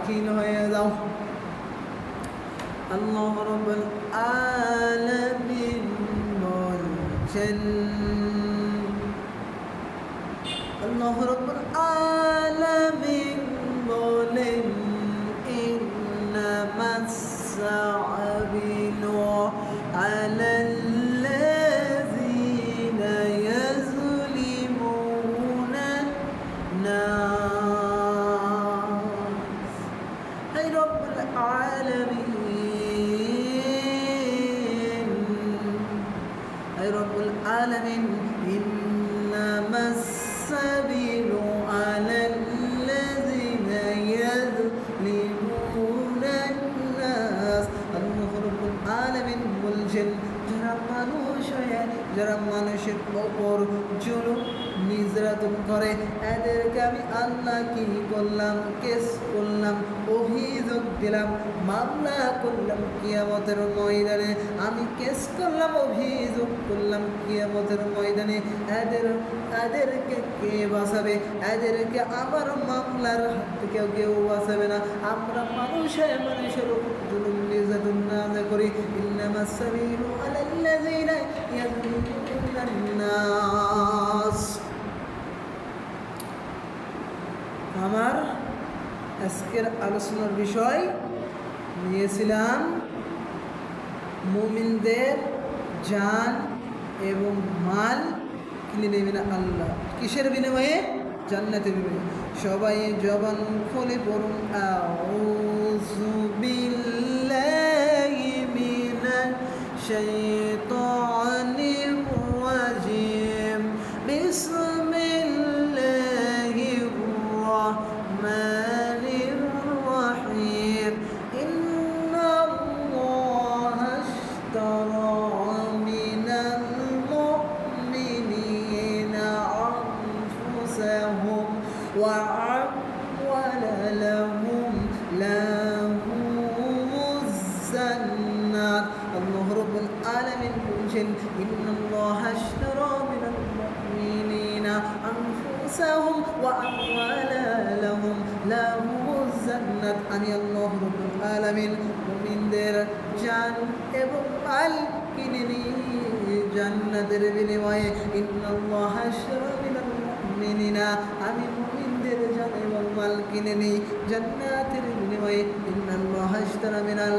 দাখিল হয়ে যাও। আল্লাহ রাব্বুল আলামিন বলছেন, আল্লাহ রাব্বুল আলামিন বলেন, ইন্নামাস সাবিলু আলাল্লাযীনা ইয়াযলিমুনা নাস। হে রব্বুল আলামিন, হে রব্বুল আলামিন, ইন্নামাস সাবিলু আলাল্লাযীনা ইয়াযলিমুনা নাস। আল্লাহ রাব্বুল আলামিন বলছেন, যারা মানুষ হয়ে যারা মানুষের ওপর জুলুম নির্যাতন করে, এদেরকে আমি আল্লাহ কি করলাম? কেস করলাম, অভিযোগ দিলাম, মামলা করলাম কিয়ামতের ময়দানে। আমি কেস করলাম, অভিযোগ করলাম কিয়ামতের ময়দানে। এদেরকে কে বাঁচাবে? এদেরকে আমার মামলার হাত থেকে কেউ বাঁচাবে না। আমরা মানুষের উপর জুলুম নির্যাতন না করি। ইন্নামাস সাবিলু আলাল্লাযীনা ইয়াযলিমুনা নাস। আমার আজকের আলোচনার বিষয় নিয়েছিলাম মুমিনদের জান এবং মাল কিনে নেবেন আল্লাহ। কিসের বিনিময়ে? জান্নাতের বিনিময়ে। সবাই জবান খুলে পড়ুন, আউযু বিল্লাহি মিনাশ শাইতানির রাজিম, বিসমিল্লাহির রাহমানির রাহিম। ইন্নাল্লাহা আশতারা মিনাল মুমিনিনা আনফুসাহুম ওয়া আমওয়ালাহুম লাহুমুজ জান্নাত। আল্লাহ রাব্বুল আলামিন বলছেন, ইন্নাল্লাহা আশতারা মিনাল মুমিনিনা আনফুসাহুম ওয়া আমওয়ালাহুম লাহুমুজ জান্নাত। আমি আল্লাহ রাব্বুল আলামিন মুমিনদের জান এবং মাল কিনে নিই জান্নাতের বিনিময়ে। ইন্নাল্লাহা আশতারা মিনাল মুমিনিনা, আমি মুমিনদের জান এবং মাল কিনে নিই জান্নাতের বিনিময়ে। ইন্নাল্লাহা আশতারা মিনাল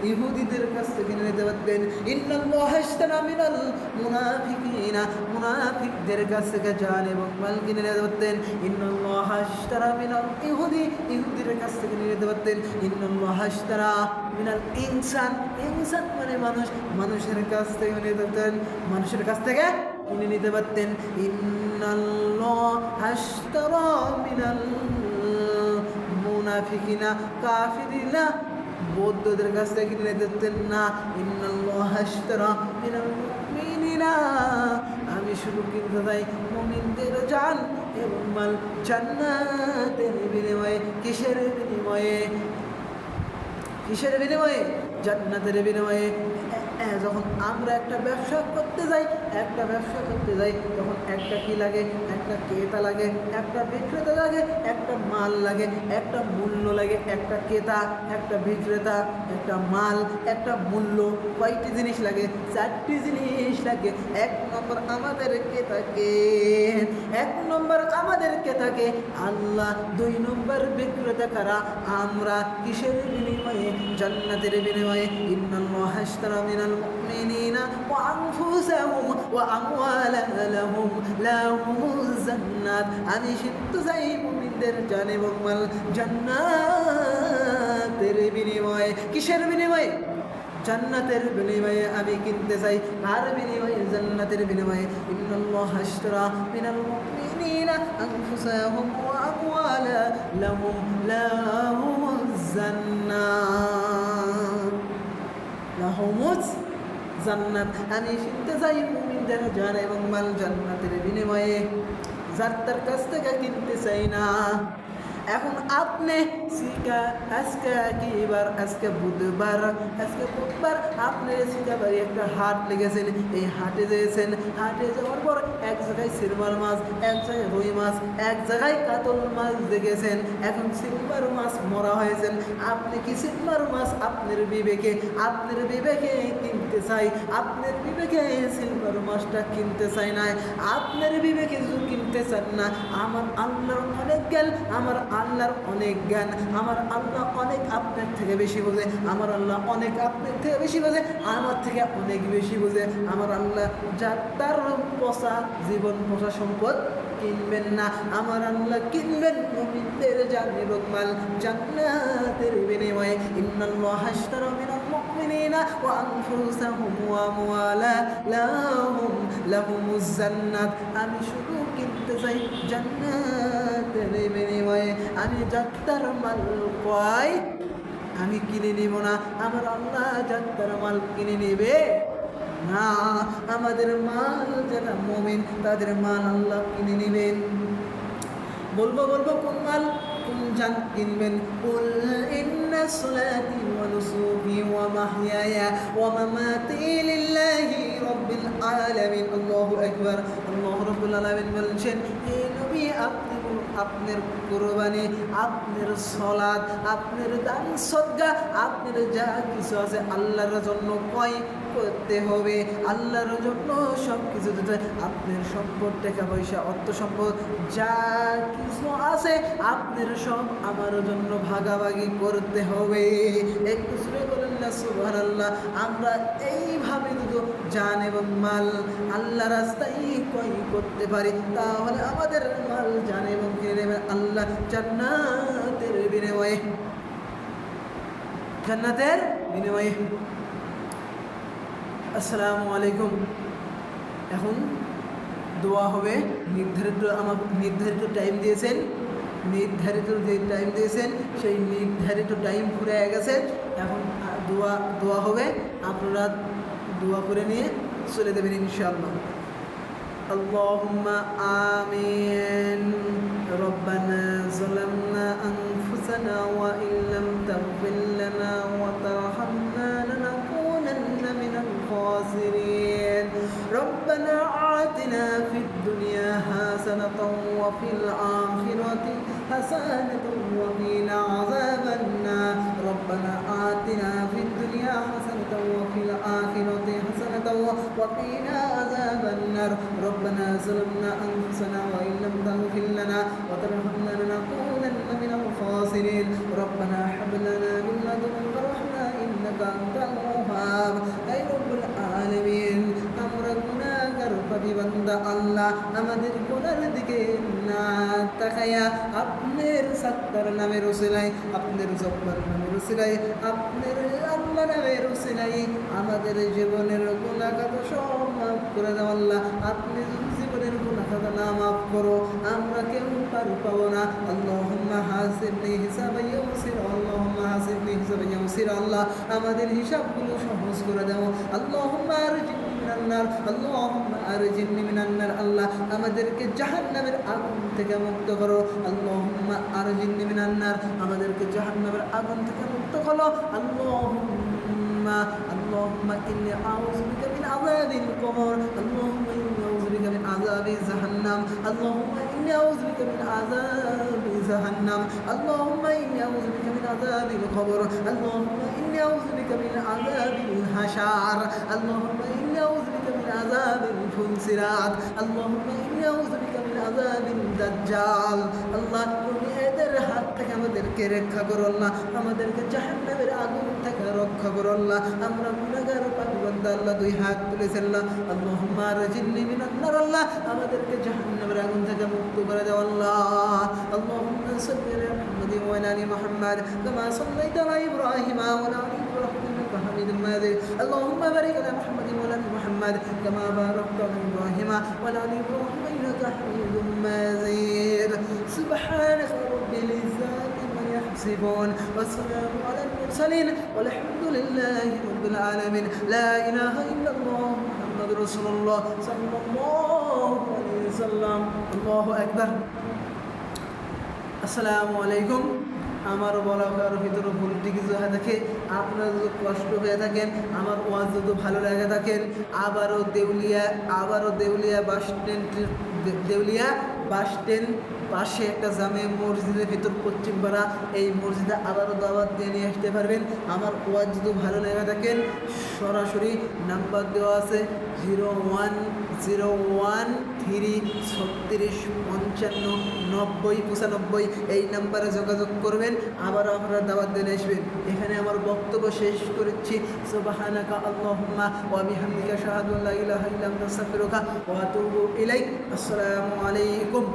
ইহুদিদের কাছ থেকে নিতে পারতেন। ইন্নাল্লাহা আশতারা মিনাল মুনাফিকিনা, মুনাফিকদের কাছ থেকে জান এবং মাল কিনে নিতে পারতেন। ইন্নাল্লাহা আশতারা মিনাল ইহুদিদের কাছ থেকে নিতে পারতেন। ইন্নাল্লাহা আশতারা মিনাল ইনসান, ইনসান মানে মানুষ, মানুষের কাছ থেকে নিতে পারতেন, মানুষের কাছ থেকে কিনে নিতে পারতেন। ইন্নাল্লাহা আশতারা মিনাল মুনাফিকিনা, কাফিরিনা বৌদ্ধদের কাছ থেকে কিনে নিতে পারতেন না। ইন্নাল্লাহা আশতারা মিনাল মুমিনিনা, আমি শুধু কিনতে চাই মুমিনদের জান এবং মাল জান্নাতের বিনিময়ে। কিসের বিনিময়ে? কিসের বিনিময়ে? জান্নাতের বিনিময়ে। যখন আমরা একটা ব্যবসা করতে যাই তখন একটা কি লাগে? একটা ক্রেতা লাগে, একটা বিক্রেতা লাগে, একটা মাল লাগে, একটা মূল্য লাগে। একটা ক্রেতা, একটা বিক্রেতা, একটা মাল, একটা মূল্য। কয়টি জিনিস লাগে? 4টি জিনিস লাগে। 1 নম্বর আমাদের ক্রেতাকে, 1 নম্বর আমাদের ক্রেতাকে আল্লাহ, 2 নম্বর বিক্রেতা কারা? আমরা। কিসের বিনিময়ে? জান্নাতের বিনিময়ে। ইন্নাল্লাহা আশতারা মিনাল মুমিনিনা ওয়া আনফুসাহুম ওয়া আমওয়ালাহুম লাহুমুজ জান্নাত। আমি সিদ্ধ চাই মুমিনদের জান এবং মাল জান্নাতের বিনিময়ে। কিসের বিনিময়ে? জান্নাতের বিনিময়ে আমি কিনতে চাই। আর বিনিময়ে? জান্নাতের বিনিময়ে। ইন্নাল্লাহা আশতারা মিনাল মুমিনিনা আনফুসাহুম ওয়া আমওয়ালাহুম লাহুমুজ জান্নাত, লাহুমুজ জান্নাত। আমি কিনতে চাই মুমিনদের জান এবং মাল জান্নাতের বিনিময়ে, যার তার কাছ থেকে কিনতে চাই না। এখন আপনি আজকে কি বার? আজকে বুধবার, আজকে বুধবার। আপনি শিকাবাড়ি একটা হাট লেগেছেন, এই হাটে যেয়েছেন। হাটে যাওয়ার পর এক জায়গায় সিলভার মাছ, এক জায়গায় রুই মাছ, এক জায়গায় কাতল মাছ দেখেছেন, এখন সিলভার মাছ মরা হয়েছেন। আপনি কি সিলভার মাছ আপনার বিবেকে কিনতে চাই? আপনার বিবেকে সিলভার মাছটা কিনতে চাই না। আপনার বিবেকে যদি কিনতে চান না, আমার আল্লাহর অনেক জ্ঞান, আমার আল্লাহর অনেক জ্ঞান, আমার আল্লাহ অনেক আপনার থেকে বেশি বোঝে, আমার আল্লাহ অনেক আপনার থেকে বেশি বোঝে, আমার থেকে অনেক বেশি বোঝে। আমার আল্লাহ যা তার পচা জীবন, পচা সম্পদ কিনবেন না। আমার আল্লাহ কিনবেন মুমিনদের জান এবং মাল জান্নাতের বিনিময়ে। ইন্নাল্লাহা আশতারা মিনাল মুমিনিনা ওয়া আনফুসাহুম ওয়া আমওয়ালাহুম লাহুমুজ জান্নাত। আমি শুধু কিনতে চাই জান্নাতের বিনিময়ে। আমি যাত্রার মাল পাই, আমি কিনে নিব না। আমার আল্লাহ যাত্রার মাল কিনে নেবে না। আমাদের মাল যারা মুমিন তাদের মাল আল্লাহ কিনে নেবেন। বলবো কোন মাল, কোন জান কিনবেন? কুল ইন্না সলাতি ওয়া নুসুকি ওয়া মাহইয়ায়া ওয়া মামাতি লিল্লাহি রাব্বিল আলামিন। আল্লাহু আকবার। আল্লাহ রাব্বুল আলামিন বলছেন, হে নবী আপনি আপনার কুরবানি, আপনার সালাত, আপনার দান সদকা, আপনার যা কিছু আছে আল্লাহর জন্য করতে হবে। আল্লাহর জন্য সব কিছু দিতে। আপনার সম্পদ, টাকা পয়সা, অর্থ সম্পদ যা কিছু আছে আপনার সব আমার জন্য ভাগাভাগি করতে হবে। একটু জোরে বলেন না সুবহানাল্লাহ। আমরা এইভাবে যদি জান এবং মাল আল্লাহ রাস্তায় ক্রয় করতে পারি, তাহলে আমাদের মাল জান এবং কিনে নেবেন আল্লাহ জান্নাতের বিনিময়ে, জান্নাতের বিনিময়ে। আসসালামু আলাইকুম। এখন দোয়া হবে। নির্ধারিত টাইম দিয়েছেন, যে টাইম দিয়েছেন সেই নির্ধারিত টাইম ফুরে গেছে। এখন দোয়া হবে, আপনারা দোয়া করে নিয়ে চলে দেবেন ইনশাআল্লাহ। আল্লাহুম্মা আমিন। রব্বানা যালামনা আনফুসানা ওয়া ইল্লাম তাগফির লানা ওয়া তারহামনা লানাকুনান্না মিনাল খাসিরিন। রব্বানা আতিনা ফিদ দুনিয়া হাসানাতাও ওয়া ফিল আখিরাতি হাসানাতাও ওয়া কিনা আযাবান নার। রব্বানা আতিনা ফিদ দুনিয়া হাসানাতাও ওয়া ফিল আখিরাতি হাসানাতাও ওয়া কিনা আযাবান নার। ربنا ظلمنا أنفسنا وإن لم تغفر لنا وترحمنا لنكونن من الخاسرين. ربنا هب لنا من لدنك رحمة إنك أنت الوهاب. أي رب العالمين আমরা গুনাহগার পাপী বান্দা আল্লাহ, আমাদের গুনার দিকে না তাকায়া আপনার সাত্তার নামের ওসিলায়, আপনার জব্বার নামের ওসিলায়, আপনার আল্লাহ নামের ওসিলায় আমাদের জীবনের গুনাহ খাতা সব মাফ করে দাও আল্লাহ। আপনি জীবনের গুনাহ খাতা না মাফ করো আমরা কেউ পাবো না। আল্লাহুম্মা হাসিবনি হিসাবান ইয়াসিরা। আল্লাহুম্মা হাসিবনি হিসাবান ইয়াসিরা। আল্লাহ আমাদের হিসাবগুলো সহজ করে দাও। আল্লাহুম্মা আরজিনি মিনান নার। আল্লাহুম্মা আরজিনি মিনান নার। আল্লাহ আমাদেরকে জাহান্নামের আগুন থেকে মুক্ত করো। আল্লাহুম্মা আরজিনি মিনান নার। আমাদেরকে জাহান্নামের আগুন থেকে মুক্ত করো। اللهم إني أعوذ بك من عذاب القبر. اللهم إني أعوذ بك من عذاب جهنم. اللهم إني أعوذ بك من عذاب جهنم. اللهم إني أعوذ بك من عذاب القبر. اللهم إني أعوذ بك من عذاب الحشر. اللهم إني أعوذ بك من عذاب الفنسرات. اللهم إني أعوذ بك من عذاب الدجال. الله এদের হাত থেকে আমাদেরকে রক্ষা করো আল্লাহ, আমাদেরকে জাহান্নামের আগুন থেকে রক্ষা করো আল্লাহ। আমরা গুনাহগার পাপী বান্দা আল্লাহ, দুই হাত তুলেছেন আল্লাহ। আল্লাহুম্মা আরজিনি মিনান নার। আল্লাহ আমাদেরকে জাহান্নামের আগুন থেকে মুক্ত করে দাও আল্লাহ। আল্লাহুম্মা সাল্লি আলা মুহাম্মাদিন ওয়া আলা আলি মুহাম্মাদ কামা সাল্লাইতা আলা ইব্রাহিম ওয়া আলা আলি ইব্রাহিম ইন্নাকা হামিদুম মাজিদ। আল্লাহুম্মা বারিক আলা মুহাম্মাদিন ওয়া আলা আলি মুহাম্মাদ কামা বারাকতা আলা ইব্রাহিম ওয়া আলা আলি ইব্রাহিম ইন্নাকা হামিদুম মাজিদ। সুবহানাকা রাব্বিল ইজ্জাতি আম্মা ইয়াসিফুন ওয়া সালামু আলা المرسلين والحمد لله رب العالمين. لا إله إلا الله محمد رسول الله صلى الله عليه وسلم. الله أكبر. السلام عليكم. আমার বলার ভিতরে ভুলটি কিছু হয়ে থাকে, আপনারা যদি কষ্ট হয়ে থাকেন, আমার ওয়াজ যদি ভালো লাগে থাকেন, আবারও দেউলিয়া বাস স্ট্যান্ড, দেউলিয়া বাস স্ট্যান্ড পাশে একটা জামে মসজিদের ভিতর পশ্চিম পাড়া, এই মসজিদে আবারও দাওয়াত দিয়ে নিয়ে আসতে পারবেন। আমার ওয়াজ যদি ভালো লেগে থাকেন, সরাসরি নাম্বার দেওয়া আছে 0101336559095, এই নাম্বারে যোগাযোগ করবেন। আবারও আপনারা দাওয়াত দিয়ে আসবেন। এখানে আমার বক্তব্য শেষ করেছি। সুবহানাকা আল্লাহুম্মা ওয়া বিহামদিকা আশহাদু আল্লা ইলাহা ইল্লা আনতা আস্তাগফিরুকা ওয়া আতুবু ইলাইক। আসসালামু আলাইকুম।